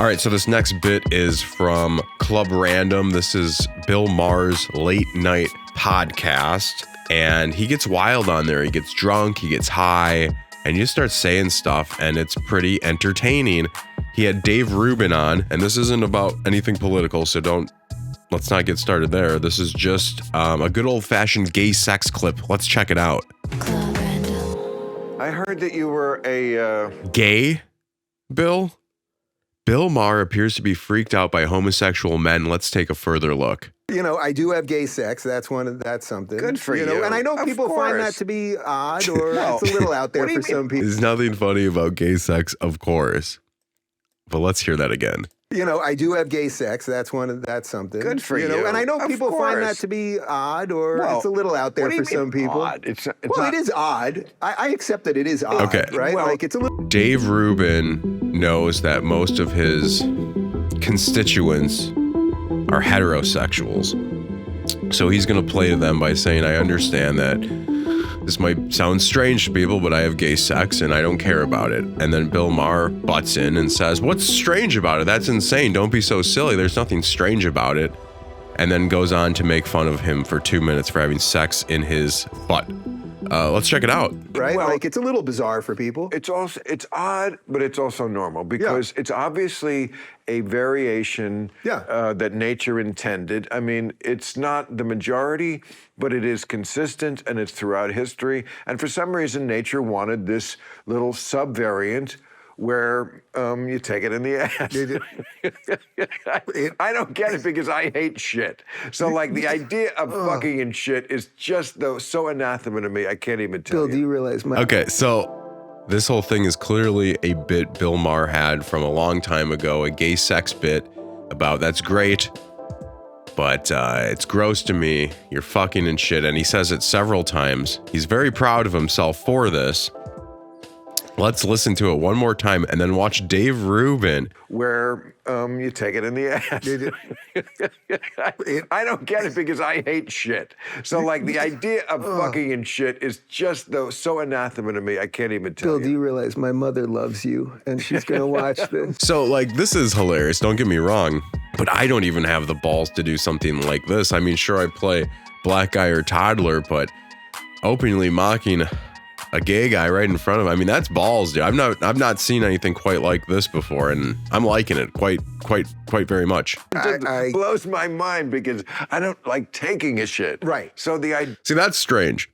All right, so this next bit is from Club Random. This is Bill Maher's late night podcast, and he gets wild on there. He gets drunk, he gets high, and you start saying stuff, and it's pretty entertaining. He had Dave Rubin on, and this isn't about anything political, so let's not get started there. This is just a good old-fashioned gay sex clip. Let's check it out. Club Random. I heard that you were a... Gay, Bill? Bill Maher appears to be freaked out by homosexual men. Let's take a further look. You know, I do have gay sex. That's something. Good for you. And I know Of people find that course. to be odd or it's a little out there for some people. There's nothing funny about gay sex, of course. But let's hear that again. You know, I do have gay sex. That's something. Good for you. And I know Of people find that course. to be odd or Well, it's a little out there what do you for some mean people. odd? It's Well, not, it is odd. I accept that it is odd, Okay. right? Well- Like it's a little. Dave Rubin knows that most of his constituents are heterosexuals. So he's going to play to them by saying, I understand that this might sound strange to people, but I have gay sex and I don't care about it. And then Bill Maher butts in and says, what's strange about it? That's insane. Don't be so silly. There's nothing strange about it. And then goes on to make fun of him for 2 minutes for having sex in his butt. Let's check it out. Right? Well- Like it's a little bizarre for people. it's odd, but it's also normal because it's obviously a variation that nature intended. I mean, it's not the majority, but it is consistent and it's throughout history. And for some reason, nature wanted this little subvariant where you take it in the ass. I don't get it because I hate shit. So like the idea of fucking and shit is just so anathema to me. I can't even tell Bill, do you realize my Okay, so this whole thing is clearly a bit Bill Maher had from a long time ago, a gay sex bit about that's great, but it's gross to me. You're fucking and shit. And he says it several times. He's very proud of himself for this. Let's listen to it one more time and then watch Dave Rubin. where you take it in the ass. I don't get it because I hate shit. So like the idea of fucking and shit is just so anathema to me. I can't even tell Bill, do you realize my mother loves you and she's gonna watch this? So like, this is hilarious. Don't get me wrong, but I don't even have the balls to do something like this. I mean, sure, I play black guy or toddler, but openly mocking a gay guy right in front of him. I mean, that's balls, dude. I've not seen anything quite like this before, and I'm liking it quite very much. It blows my mind because I don't like taking a shit. Right. So the idea. See, that's strange.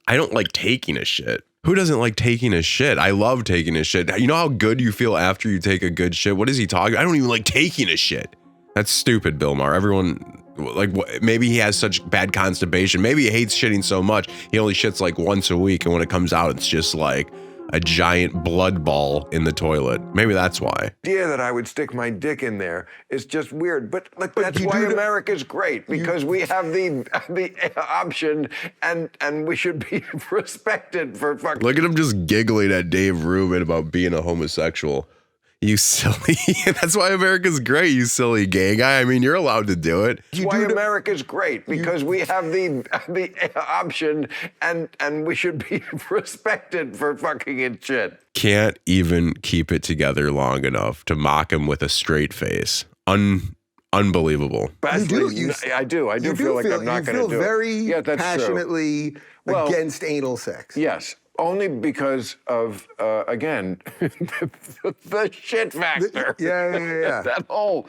I don't like taking a shit. Who doesn't like taking a shit? I love taking a shit. You know how good you feel after you take a good shit? What is he talking? I don't even like taking a shit. That's stupid, Bill Maher. Everyone, like, maybe he has such bad constipation. Maybe he hates shitting so much he only shits like once a week, and when it comes out, it's just like a giant blood ball in the toilet. Maybe that's why. The idea that I would stick my dick in there is just weird. But like that's you why do America's great because we have the option and we should be respected for fucking. Look at him just giggling at Dave Rubin about being a homosexual. You silly. That's why America's great, you silly gay guy. I mean, you're allowed to do it. That's why America's great because we have the option and we should be respected for fucking and shit. Can't even keep it together long enough to mock him with a straight face. Unbelievable. I do feel like I'm not going to do You feel very it. That's passionately Well, against anal sex. Yes, only because of, again, the shit factor. Yeah. That whole,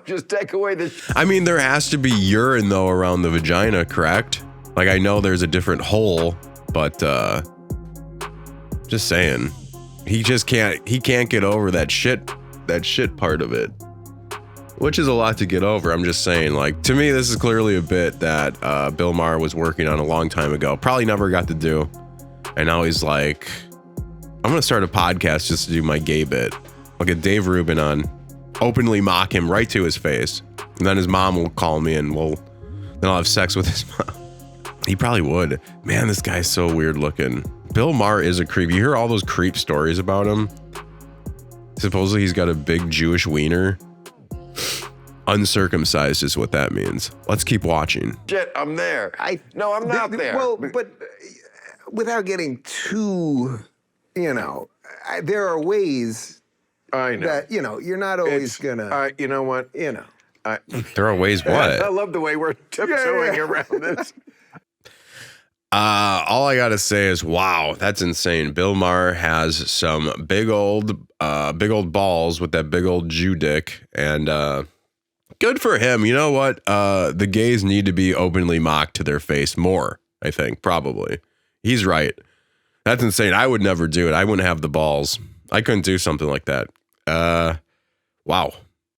just take away the I mean, there has to be urine, though, around the vagina, correct? Like, I know there's a different hole, but just saying. He can't get over that shit part of it. Which is a lot to get over. I'm just saying, like, to me, this is clearly a bit that Bill Maher was working on a long time ago. Probably never got to do. And now he's like, I'm going to start a podcast just to do my gay bit. I'll get Dave Rubin on, openly mock him right to his face. And then his mom will call me and then I'll have sex with his mom. He probably would. Man, this guy's so weird looking. Bill Maher is a creep. You hear all those creep stories about him? Supposedly he's got a big Jewish wiener. Uncircumcised is what that means. Let's keep watching. shit. I'm there. No, I'm not there. Well, but without getting too, there are ways I know. that, you're not always going to, you know what? There are ways what? I love the way we're tiptoeing around this. All I gotta say is, wow, that's insane. Bill Maher has some big old balls with that big old Jew dick, and good for him. You know what? The gays need to be openly mocked to their face more. I think probably he's right. That's insane. I would never do it. I wouldn't have the balls. I couldn't do something like that. Wow.